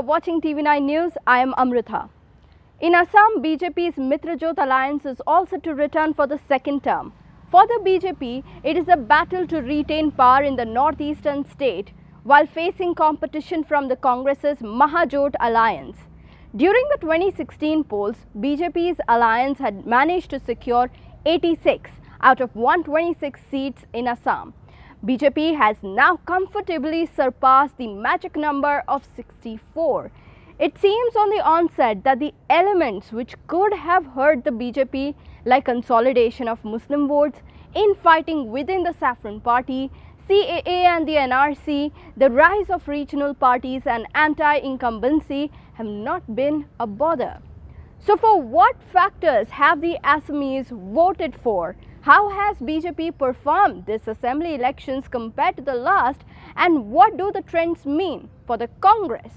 are watching TV9 News. I am Amrita. In Assam, BJP's Mitrajot alliance is all set to return for the second term. For the BJP, it is a battle to retain power in the northeastern state while facing competition from the Congress's Mahajot alliance. During the 2016 polls, BJP's alliance had managed to secure 86 out of 126 seats in Assam. BJP has now comfortably surpassed the magic number of 64. It seems on the onset that the elements which could have hurt the BJP, like consolidation of Muslim votes, infighting within the Saffron Party, CAA and the NRC, the rise of regional parties and anti-incumbency have not been a bother. So for what factors have the Assamese voted for? How has BJP performed this assembly elections compared to the last, and what do the trends mean for the Congress?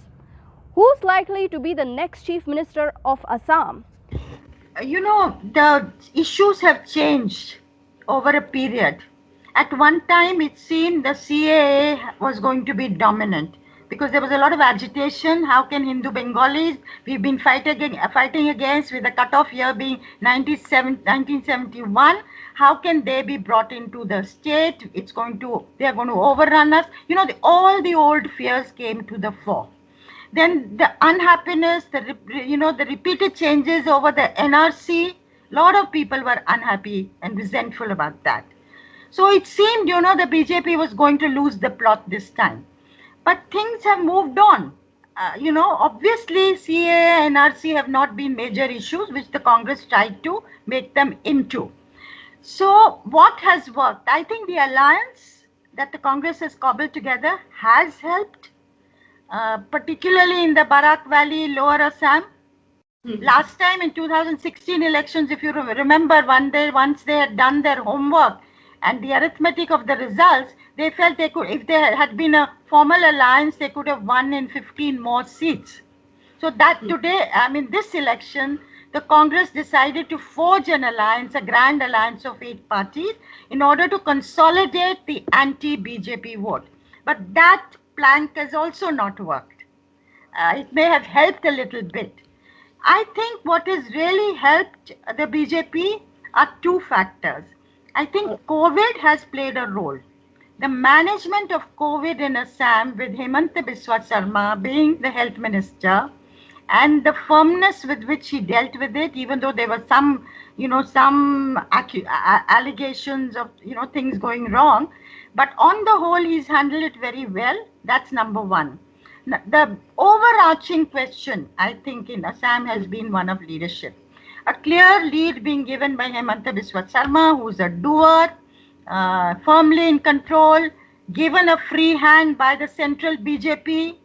Who's likely to be the next Chief Minister of Assam? The issues have changed over a period. At one time, it seemed the CAA was going to be dominant because there was a lot of agitation. How can Hindu Bengalis, we've been fighting against with the cutoff year being 1971, how can they be brought into the state? They are going to overrun us. All the old fears came to the fore. Then the unhappiness, the repeated changes over the NRC, a lot of people were unhappy and resentful about that. So it seemed, the BJP was going to lose the plot this time. But things have moved on. Obviously, CAA and NRC have not been major issues which the Congress tried to make them into. So what has worked? I think the alliance that the Congress has cobbled together has helped, particularly in the Barak Valley, Lower Assam. Last time in 2016 elections, if you remember, once they had done their homework and the arithmetic of the results, they felt they could, if there had been a formal alliance, they could have won in 15 more seats. So that today, this election, the Congress decided to forge an alliance, a grand alliance of 8 parties, in order to consolidate the anti-BJP vote. But that plank has also not worked. It may have helped a little bit. I think what has really helped the BJP are 2 factors. I think COVID has played a role. The management of COVID in Assam with Hemanta Biswa Sarma being the health minister and the firmness with which he dealt with it, even though there were some allegations of, things going wrong. But on the whole, he's handled it very well. That's number 1. The overarching question, I think, in Assam has been one of leadership. A clear lead being given by Hemanta Biswa Sarma, who's a doer, firmly in control, given a free hand by the central BJP,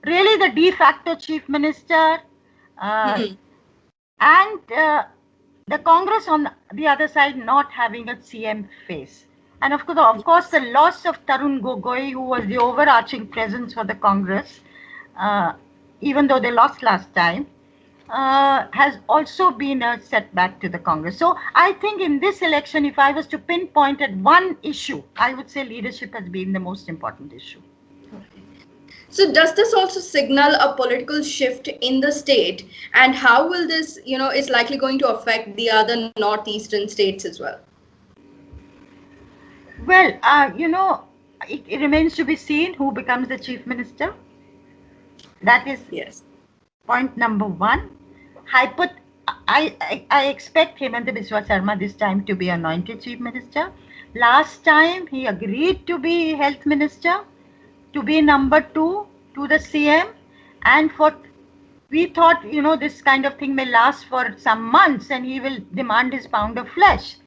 really the de facto chief minister, and the Congress on the other side not having a CM face. And of course, the loss of Tarun Gogoi, who was the overarching presence for the Congress, even though they lost last time, has also been a setback to the Congress. So I think in this election, if I was to pinpoint at one issue, I would say leadership has been the most important issue. So does this also signal a political shift in the state, and how will this, is likely going to affect the other northeastern states as well? Well, it remains to be seen who becomes the chief minister. That is point number 1. I expect Hemanta Biswa Sarma this time to be anointed chief minister. Last time he agreed to be health minister, to be number 2 to the CM, and we thought, this kind of thing may last for some months and he will demand his pound of flesh.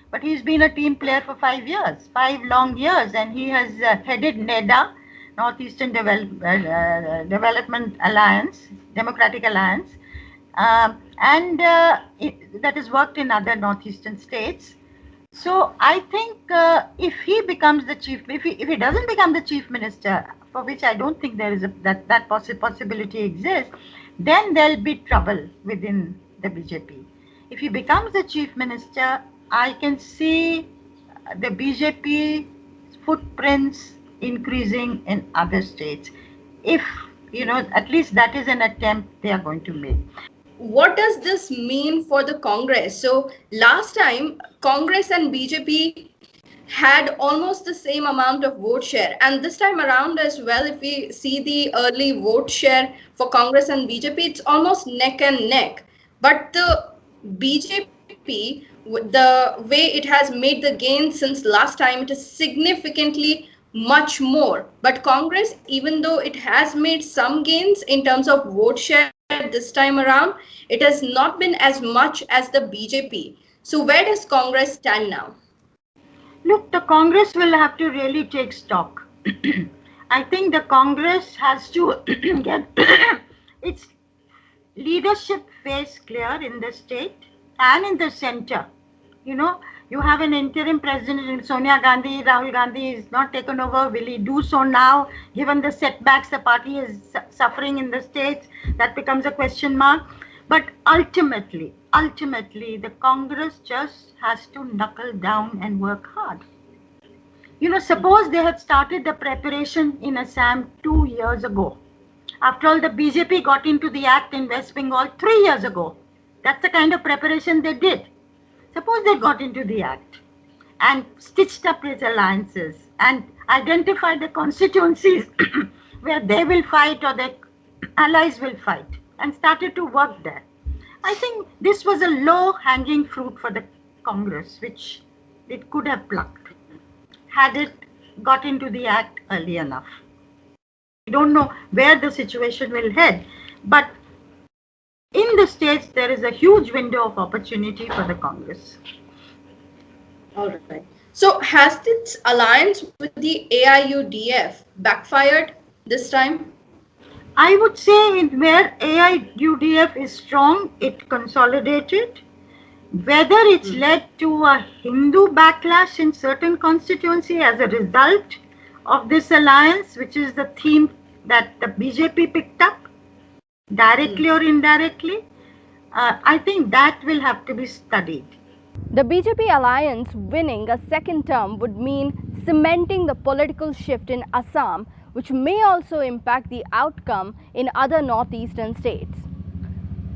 But he's been a team player for 5 years, 5 long years, and he has headed NEDA, Northeastern Development Alliance, Democratic Alliance, and that has worked in other northeastern states. So I think if he becomes the if he doesn't become the chief minister, for which I don't think there is that possibility exists, then there'll be trouble within the BJP. If he becomes the chief minister, I can see the BJP footprints increasing in other states. If You know, at least that is an attempt they are going to make. What does this mean for the Congress? So last time, Congress and BJP had almost the same amount of vote share, and this time around as well, if we see the early vote share for Congress and BJP, it's almost neck and neck. But the BJP, the way it has made the gain since last time, it is significantly much more. But Congress, even though it has made some gains in terms of vote share this time around, it has not been as much as the BJP. So where does Congress stand now? Look, the Congress will have to really take stock. I think the Congress has to get its leadership face clear in the state and in the center. You know, you have an interim president, Sonia Gandhi. Rahul Gandhi is not taken over. Will he do so now, given the setbacks the party is suffering in the states? That becomes a question mark. But ultimately, the Congress just has to knuckle down and work hard. You know, suppose they had started the preparation in Assam 2 years ago. After all, the BJP got into the act in West Bengal 3 years ago. That's the kind of preparation they did. Suppose they got into the act and stitched up its alliances and identified the constituencies where they will fight or their allies will fight and started to work there. I think this was a low-hanging fruit for the Congress, which it could have plucked had it got into the act early enough. We don't know where the situation will head, but in the states, there is a huge window of opportunity for the Congress. All right. So has this alliance with the AIUDF backfired this time? I would say where AIUDF is strong, it consolidated. Whether it's led to a Hindu backlash in certain constituency as a result of this alliance, which is the theme that the BJP picked up, directly or indirectly, I think that will have to be studied. The BJP alliance winning a second term would mean cementing the political shift in Assam, which may also impact the outcome in other northeastern states.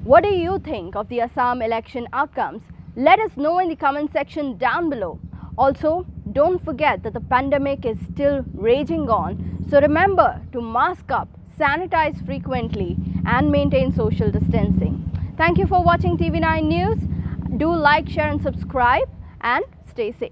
What do you think of the Assam election outcomes? Let us know in the comment section down below. Also, don't forget that the pandemic is still raging on, so remember to mask up, sanitize frequently and maintain social distancing. Thank you for watching TV9 News. Do like, share and subscribe and stay safe.